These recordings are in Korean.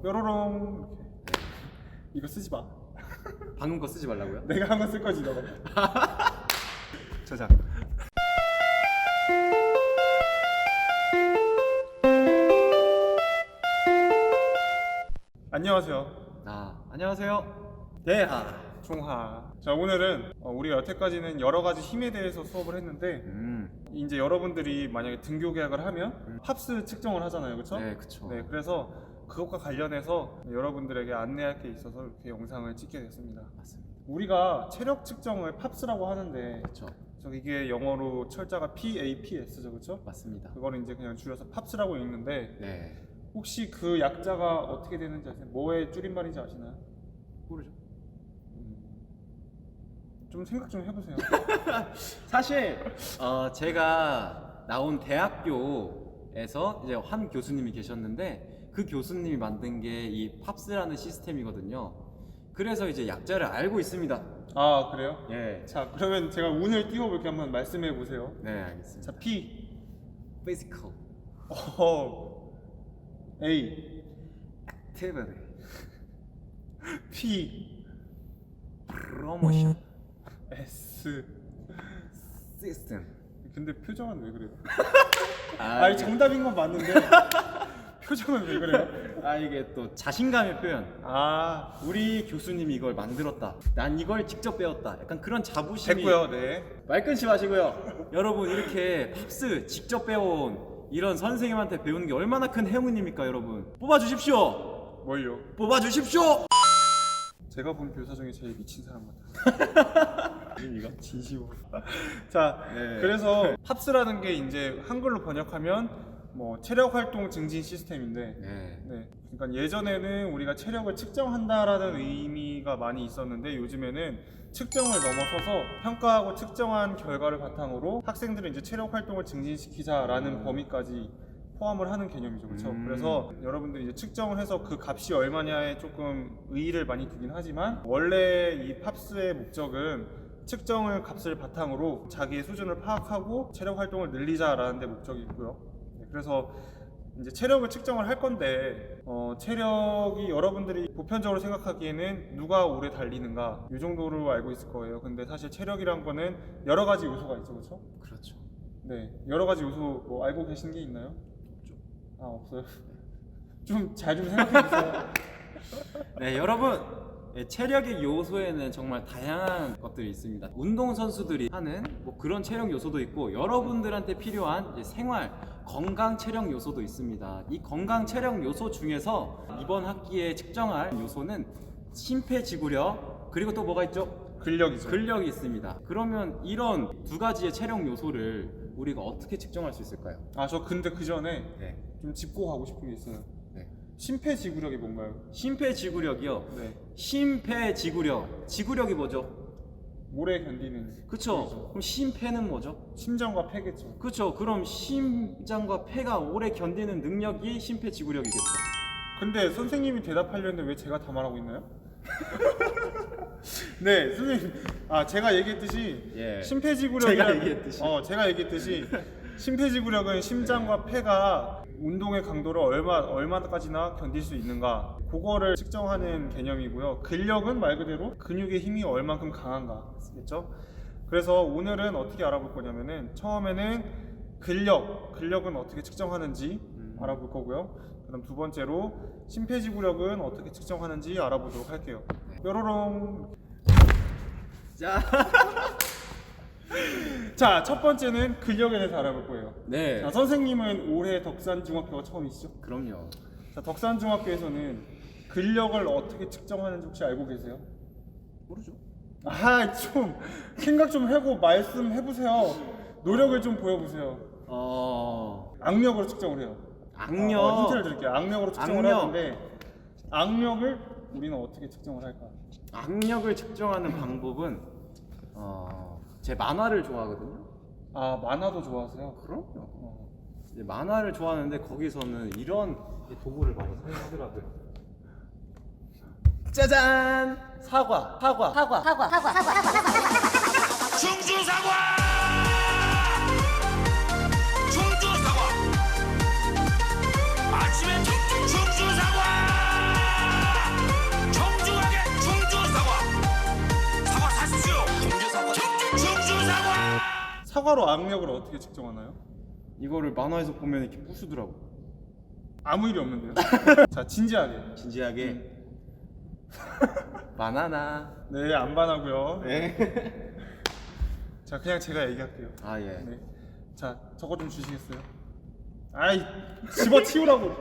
뾰로롱 이렇게. 이거 쓰지 마. 방금 거 쓰지 말라고요? 내가 한 거 쓸 거지 너가. 저자. 안녕하세요. 안녕하세요. 대하. 종하. 자, 오늘은 우리가 여태까지는 여러 가지 힘에 대해서 수업을 했는데 이제 여러분들이 만약에 등교 계약을 하면 팝스 측정을 하잖아요, 그렇죠? 네, 그렇죠. 네, 그래서 그것과 관련해서 여러분들에게 안내할 게 있어서 이렇게 영상을 찍게 됐습니다. 맞습니다. 우리가 체력 측정을 팝스라고 하는데, 그렇죠. 이게 영어로 철자가 PAPS죠, 그렇죠? 맞습니다. 그거는 이제 그냥 줄여서 팝스라고 읽는데, 네. 혹시 그 약자가 어떻게 되는지 아세요? 뭐의 줄임말인지 아시나요? 모르죠. 좀 생각 좀 해보세요. 사실 제가 나온 대학교에서 이제 한 교수님이 계셨는데 그 교수님이 만든 게 이 팝스라는 시스템이거든요. 그래서 이제 약자를 알고 있습니다. 아, 그래요? 예. 자, 그러면 제가 운을 띄워볼게. 한번 말씀해 보세요. 네, 알겠습니다. 자, P, Physical, A, Activity, P, Promotion, S. System. 근데 표정은 왜 그래요? 이게- 정답인 건 맞는데 표정은 왜 그래요? 이게 또 자신감의 표현. 우리 교수님이 이걸 만들었다. 난 이걸 직접 배웠다. 약간 그런 자부심이. 됐고요. 네. 말 끊지 마시고요. 여러분, 이렇게 팝스 직접 배워온 이런 선생님한테 배우는 게 얼마나 큰 행운입니까, 여러분? 뽑아주십시오. 뭘요? 뽑아주십시오. 제가 본 교사 중에 제일 미친 사람 같아요. 진심으로. 자, 네. 그래서 팝스라는 게 이제 한글로 번역하면 뭐 체력 활동 증진 시스템인데, 네. 그러니까 예전에는 우리가 체력을 측정한다라는 의미가 많이 있었는데 요즘에는 측정을 넘어서서 평가하고 측정한 결과를 바탕으로 학생들은 이제 체력 활동을 증진시키자라는 범위까지 포함을 하는 개념이죠, 그렇죠? 그래서 여러분들이 이제 측정을 해서 그 값이 얼마냐에 조금 의의를 많이 두긴 하지만 원래 이 팝스의 목적은 측정을 값을 바탕으로 자기의 수준을 파악하고 체력 활동을 늘리자라는 데 목적이 있고요. 그래서 이제 체력을 측정을 할 건데 체력이 여러분들이 보편적으로 생각하기에는 누가 오래 달리는가 이 정도로 알고 있을 거예요. 근데 사실 체력이란 거는 여러 가지 요소가 있죠, 그렇죠? 그렇죠. 네, 여러 가지 요소 뭐 알고 계신 게 있나요? 없어요. 좀 잘 좀 생각해 보세요. 네, 여러분. 체력의 요소에는 정말 다양한 것들이 있습니다. 운동선수들이 하는 뭐 그런 체력 요소도 있고 여러분들한테 필요한 이제 생활, 건강 체력 요소도 있습니다. 이 건강 체력 요소 중에서 이번 학기에 측정할 요소는 심폐지구력, 그리고 또 뭐가 있죠? 근력이죠. 근력이 있습니다. 그러면 이런 두 가지의 체력 요소를 우리가 어떻게 측정할 수 있을까요? 저 근데 그 전에 네. 좀 짚고 가고 싶은 게 있어요. 네. 심폐지구력이 뭔가요? 심폐지구력이요. 네. 심폐지구력. 지구력이 뭐죠? 오래 견디는. 그쵸? 그럼 심폐는 뭐죠? 심장과 폐겠죠. 그쵸? 그럼 심장과 폐가 오래 견디는 능력이 심폐지구력이겠죠. 근데 선생님이 대답하려는데 왜 제가 다 말하고 있나요? 네, 선생님. 제가 얘기했듯이 예. 심폐지구력이란 제가 얘기했듯이 심폐지구력은 심장과 폐가 운동의 강도를 얼마까지나 견딜 수 있는가, 그거를 측정하는 개념이고요. 근력은 말 그대로 근육의 힘이 얼만큼 강한가겠죠. 그래서 오늘은 어떻게 알아볼 거냐면은 처음에는 근력은 어떻게 측정하는지 알아볼 거고요. 그다음 두 번째로 심폐지구력은 어떻게 측정하는지 알아보도록 할게요. 뾰로롱. 자, 첫 번째는 근력에 대해서 알아볼 거예요. 네. 자, 선생님은 올해 덕산중학교가 처음이시죠? 그럼요. 자, 덕산중학교에서는 근력을 어떻게 측정하는지 혹시 알고 계세요? 모르죠. 좀 생각 좀 하고 말씀해보세요. 노력을 좀 보여보세요. 악력으로 측정을 해요. 악력. 힌트를 드릴게요. 악력으로 측정을 악력. 하는데 악력을 우리는 어떻게 측정을 할까? 악력을 측정하는 방법은 제 만화를 좋아하거든요. 만화도 좋아하세요? 그럼요. 이제 만화를 좋아하는데 거기서는 이런 도구를 많이 사용하더라고요. 짜잔! 사과. 충주 사과! 충주 사과! 아침에 충주 사과! 사과로 악력을 어떻게 측정하나요? 이거를 만화에서 보면 이렇게 부수더라고. 아무 일이 없는데요. 자, 진지하게. 진지하게. 바나나. 네, 안 반하고요. 네. 자, 그냥 제가 얘기할게요. 아 예. 네. 자, 저거 좀 주시겠어요? 아이, 집어치우라고.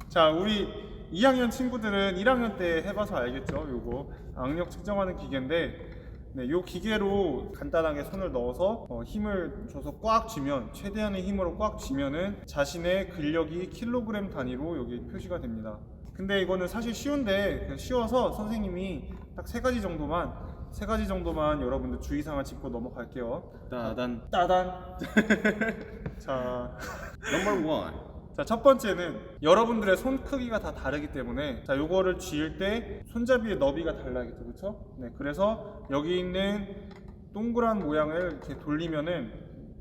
자, 우리 2학년 친구들은 1학년 때 해봐서 알겠죠? 요거 악력 측정하는 기계인데, 네, 요 기계로 간단하게 손을 넣어서 힘을 줘서 꽉 쥐면, 최대한의 힘으로 꽉 쥐면은 자신의 근력이 킬로그램 단위로 여기 표시가 됩니다. 근데 이거는 사실 쉬운데, 쉬워서 선생님이 딱 세 가지 정도만 여러분들 주의사항을 짚고 넘어갈게요. 따단. 자, 넘버 원. 자, 첫 번째는 여러분들의 손 크기가 다 다르기 때문에, 자, 요거를 쥐을 때 손잡이의 너비가 달라야겠죠, 그렇죠? 네, 그래서 여기 있는 동그란 모양을 이렇게 돌리면은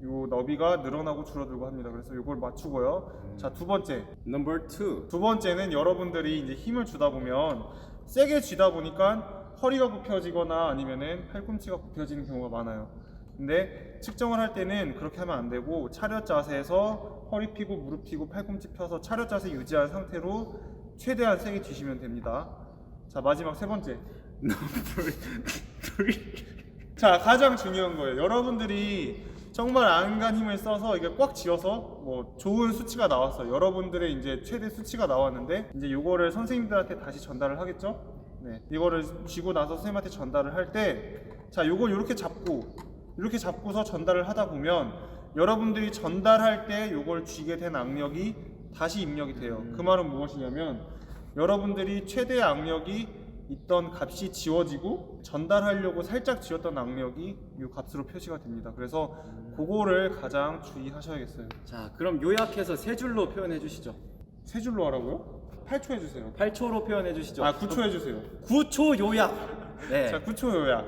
요 너비가 늘어나고 줄어들고 합니다. 그래서 요걸 맞추고요. 자, 두 넘버 투. 번째는 여러분들이 이제 힘을 주다 보면 세게 쥐다 보니까 허리가 굽혀지거나 아니면은 팔꿈치가 굽혀지는 경우가 많아요. 근데 측정을 할 때는 그렇게 하면 안 되고, 차렷 자세에서 허리 펴고 무릎 펴고 팔꿈치 펴서 차렷 자세 유지한 상태로 최대한 세게 쥐시면 됩니다. 자, 마지막 세 번째. 자, 가장 중요한 거예요. 여러분들이 정말 안간 힘을 써서 이게 꽉 쥐어서 뭐 좋은 수치가 나왔어요. 여러분들의 이제 최대 수치가 나왔는데, 이제 요거를 선생님들한테 다시 전달을 하겠죠? 네, 이거를 쥐고 나서 선생님한테 전달을 할 때, 자, 요걸 이렇게 잡고서 전달을 하다 보면 여러분들이 전달할 때 요걸 쥐게 된 악력이 다시 입력이 돼요. 그 말은 무엇이냐면, 여러분들이 최대 악력이 있던 값이 지워지고 전달하려고 살짝 쥐었던 악력이 이 값으로 표시가 됩니다. 그래서 그거를 가장 주의하셔야겠어요. 자, 그럼 요약해서 세 줄로 표현해 주시죠. 세 줄로 하라고요? 8초 해주세요. 8초로 표현해 주시죠. 아, 9초 해주세요. 9초 요약. 네. 자, 9초 요약.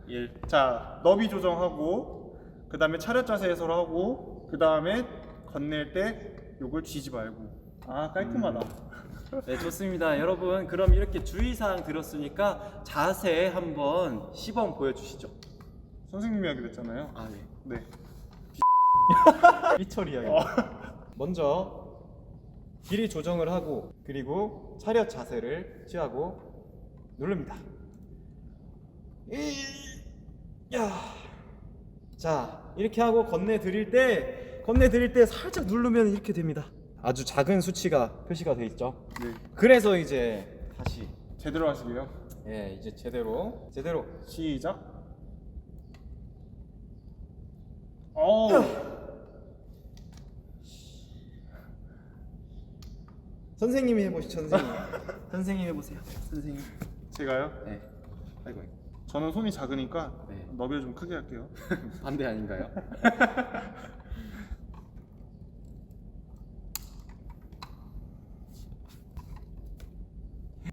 1. 자, 너비 조정하고, 그 다음에 차렷 자세 해설 하고, 그 다음에 건넬 때 요걸 쥐지 말고. 아, 깔끔하다. 네, 좋습니다. 여러분, 그럼 이렇게 주의사항 들었으니까 자세 한번 시범 보여주시죠. 선생님이 하기로 했잖아요. 아, 네. 네. 삐처리 이야기. 먼저 길이 조정을 하고, 그리고 차렷 자세를 취하고 누릅니다. 야. 자, 이렇게 하고 건네 드릴 때 살짝 누르면 이렇게 됩니다. 아주 작은 수치가 표시가 돼 있죠. 네. 그래서 이제 다시 제대로 하시게요. 이제 제대로 시작. 어우. 선생님이 해보시죠. 선생님 해보세요. 선생님. 제가요? 네. 아이고. 저는 손이 작으니까 네. 너비를 좀 크게 할게요. 반대 아닌가요?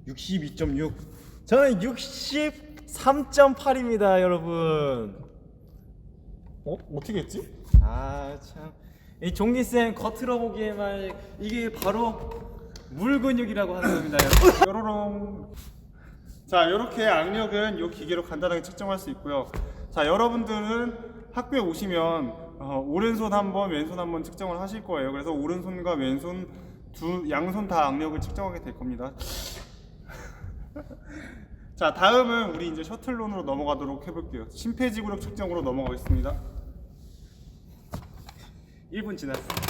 (62.6) 저는 63.8입니다 여러분. 어떻게 했지? 아 참, 이 종기쌤 겉으로 보기에만 이게 바로 물근육이라고 하는 겁니다, 여러분. 뾰로롱. 자, 이렇게 악력은 이 기계로 간단하게 측정할 수 있고요. 자, 여러분들은 학교에 오시면 오른손 한번, 왼손 한번 측정을 하실 거예요. 그래서 오른손과 왼손 양손 다 악력을 측정하게 될 겁니다. 자, 다음은 우리 이제 셔틀론으로 넘어가도록 해볼게요. 심폐지구력 측정으로 넘어가겠습니다. 1분 지났습니다.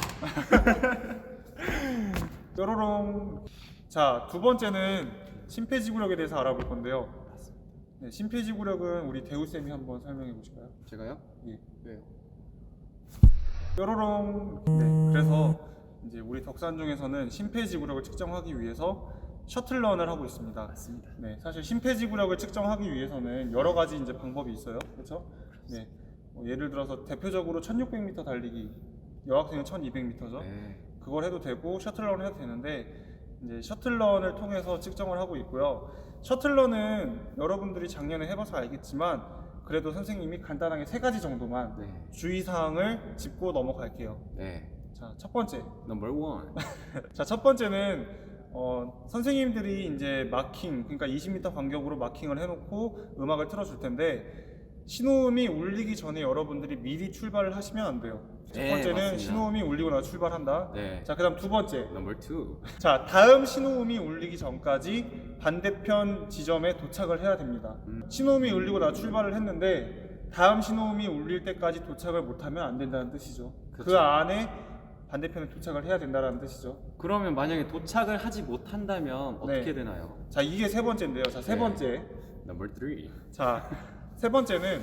뾰로롱. 자, 두 번째는 심폐지구력에 대해서 알아볼 건데요. 네, 심폐지구력은 우리 대우쌤이 한번 설명해 보실까요? 제가요? 예. 왜요? 뾰로롱. 네, 그래서 이제 우리 덕산중에서는 심폐지구력을 측정하기 위해서 셔틀런을 하고 있습니다. 맞습니다. 네, 사실 심폐지구력을 측정하기 위해서는 여러 가지 이제 방법이 있어요. 그렇죠? 네. 예를 들어서 대표적으로 1600m 달리기, 여학생은 1200m죠. 네. 그걸 해도 되고 셔틀런을 해도 되는데, 이제 셔틀런을 통해서 측정을 하고 있고요. 셔틀런은 여러분들이 작년에 해봐서 알겠지만 그래도 선생님이 간단하게 세 가지 정도만 네. 주의사항을 짚고 넘어갈게요. 네. 자, 첫 번째. 넘버 원. 자, 첫 번째는 선생님들이 이제 마킹, 그러니까 20m 간격으로 마킹을 해놓고 음악을 틀어줄 텐데 신호음이 울리기 전에 여러분들이 미리 출발을 하시면 안 돼요. 첫 네, 번째는 맞습니다. 신호음이 울리고 나서 출발한다. 네. 자, 그다음 두 번째. 넘버 2. 자, 다음 신호음이 울리기 전까지 반대편 지점에 도착을 해야 됩니다. 신호음이 울리고 나 출발을 했는데 다음 신호음이 울릴 때까지 도착을 못하면 안 된다는 뜻이죠. 그 그렇죠. 안에 반대편에 도착을 해야 된다는 뜻이죠. 그러면 만약에 도착을 하지 못한다면 어떻게 네. 되나요? 자, 이게 세 번째인데요. 자, 세 네. 번째. 넘버 3. 자, 세 번째는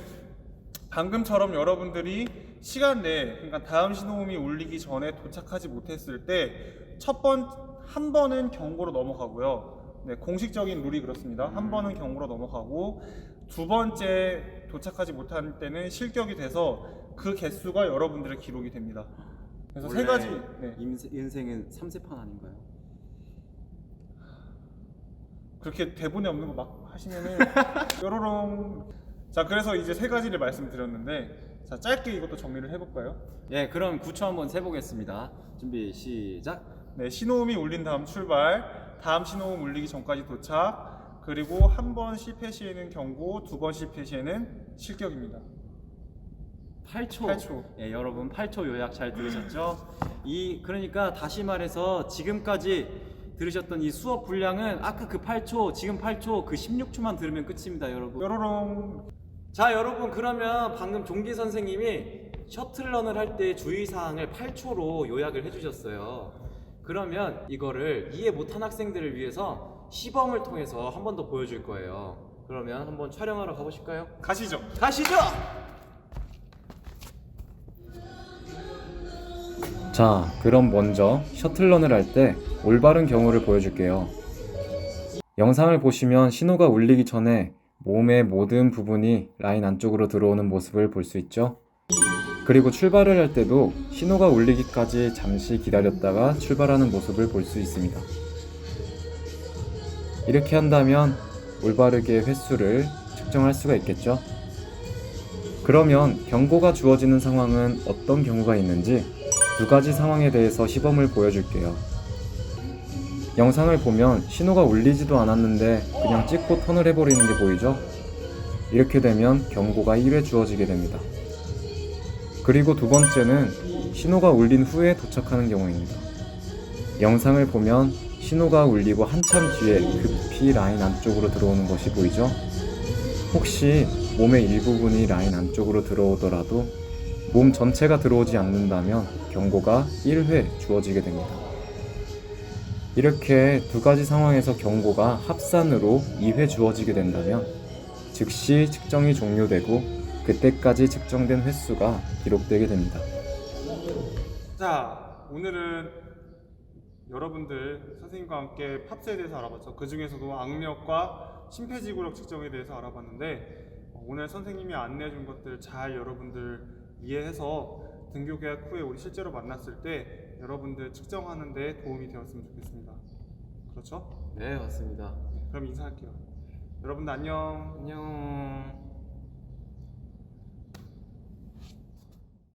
방금처럼 여러분들이 시간 내에, 그러니까 다음 신호음이 울리기 전에 도착하지 못했을 때 한 번은 경고로 넘어가고요. 네, 공식적인 룰이 그렇습니다. 한 번은 경고로 넘어가고 두 번째 도착하지 못할 때는 실격이 돼서 그 개수가 여러분들의 기록이 됩니다. 그래서 세 가지. 네. 인생은 3세판 아닌가요? 그렇게 대본에 없는 거 막 하시면은 뾰로롱. 자, 그래서 이제 세 가지를 말씀드렸는데, 자, 짧게 이것도 정리를 해볼까요? 예, 그럼 9초 한번 세보겠습니다. 준비 시작. 네, 신호음이 울린 다음 출발, 다음 신호음 울리기 전까지 도착, 그리고 한 번 실패 시에는 경고, 두 번 실패 시에는 실격입니다. 8초. 8초. 예, 여러분 8초 요약 잘 들으셨죠? 그러니까 다시 말해서 지금까지 들으셨던 이 수업 분량은 아까 그 8초, 지금 8초, 그 16초만 들으면 끝입니다, 여러분. 뾰로롱. 자, 여러분, 그러면 방금 종기 선생님이 셔틀런을 할 때 주의사항을 8초로 요약을 해주셨어요. 그러면 이거를 이해 못한 학생들을 위해서 시범을 통해서 한 번 더 보여줄 거예요. 그러면 한번 촬영하러 가보실까요? 가시죠. 가시죠! 자, 그럼 먼저 셔틀런을 할 때 올바른 경우를 보여줄게요. 영상을 보시면 신호가 울리기 전에 몸의 모든 부분이 라인 안쪽으로 들어오는 모습을 볼 수 있죠. 그리고 출발을 할 때도 신호가 울리기까지 잠시 기다렸다가 출발하는 모습을 볼 수 있습니다. 이렇게 한다면 올바르게 횟수를 측정할 수가 있겠죠. 그러면 경고가 주어지는 상황은 어떤 경우가 있는지 두 가지 상황에 대해서 시범을 보여줄게요. 영상을 보면 신호가 울리지도 않았는데 그냥 찍고 턴을 해버리는 게 보이죠? 이렇게 되면 경고가 1회 주어지게 됩니다. 그리고 두 번째는 신호가 울린 후에 도착하는 경우입니다. 영상을 보면 신호가 울리고 한참 뒤에 급히 라인 안쪽으로 들어오는 것이 보이죠? 혹시 몸의 일부분이 라인 안쪽으로 들어오더라도 몸 전체가 들어오지 않는다면 경고가 1회 주어지게 됩니다. 이렇게 두 가지 상황에서 경고가 합산으로 2회 주어지게 된다면 즉시 측정이 종료되고 그때까지 측정된 횟수가 기록되게 됩니다. 자, 오늘은 여러분들 선생님과 함께 팝스에 대해서 알아봤죠. 그 중에서도 악력과 심폐지구력 측정에 대해서 알아봤는데 오늘 선생님이 안내해준 것들 잘 여러분들 이해해서 등교 계약 후에 우리 실제로 만났을 때 여러분들 측정하는 데 도움이 되었으면 좋겠습니다. 그렇죠? 네, 맞습니다. 그럼 인사할게요. 여러분들 안녕. 안녕.